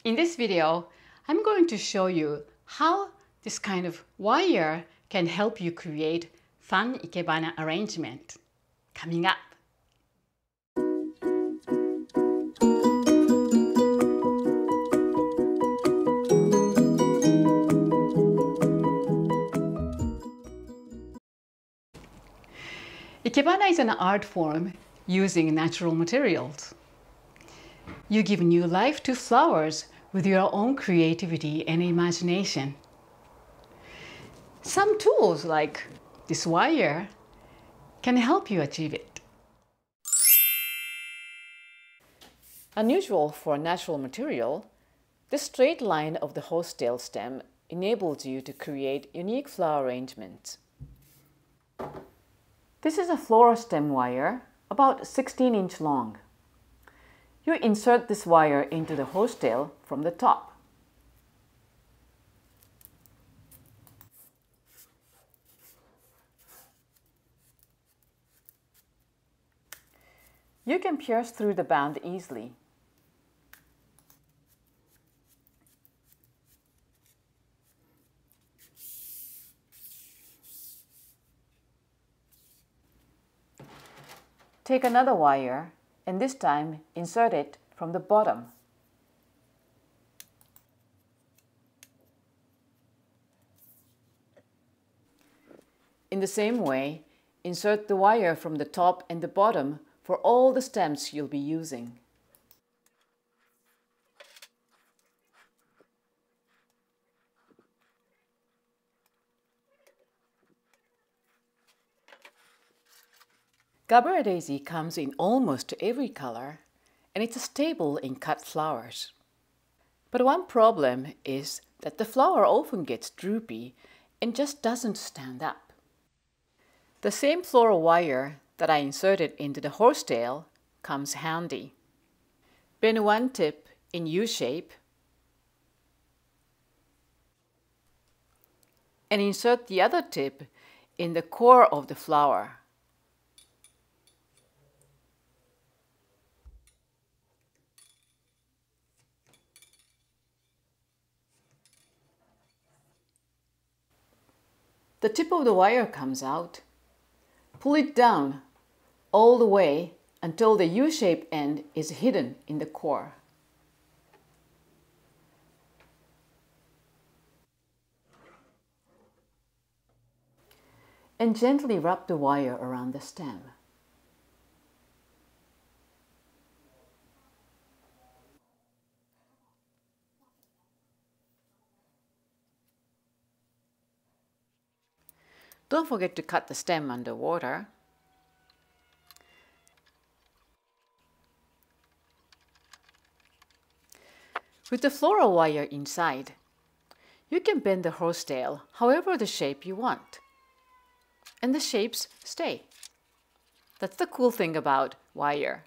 In this video, I'm going to show you how this kind of wire can help you create fun ikebana arrangement. Coming up. Ikebana is an art form using natural materials. You give new life to flowers with your own creativity and imagination. Some tools like this wire can help you achieve it. Unusual for a natural material, the straight line of the horsetail stem enables you to create unique flower arrangements. This is a floral stem wire, about 16 inch long. You insert this wire into the horsetail from the top. You can pierce through the band easily. Take another wire and this time insert it from the bottom. In the same way, insert the wire from the top and the bottom for all the stems you'll be using. Gabara daisy comes in almost every color, and it's a staple in cut flowers. But one problem is that the flower often gets droopy and just doesn't stand up. The same floral wire that I inserted into the horsetail comes handy. Bend one tip in U-shape and insert the other tip in the core of the flower. The tip of the wire comes out. Pull it down all the way until the U-shaped end is hidden in the core. And gently wrap the wire around the stem. Don't forget to cut the stem underwater. With the floral wire inside, you can bend the horsetail however the shape you want. And the shapes stay. That's the cool thing about wire.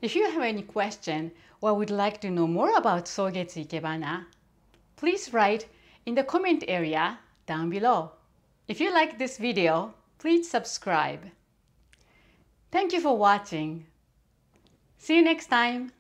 If you have any question or would like to know more about Sogetsu Ikebana, please write in the comment area down below. If you like this video, please subscribe. Thank you for watching. See you next time.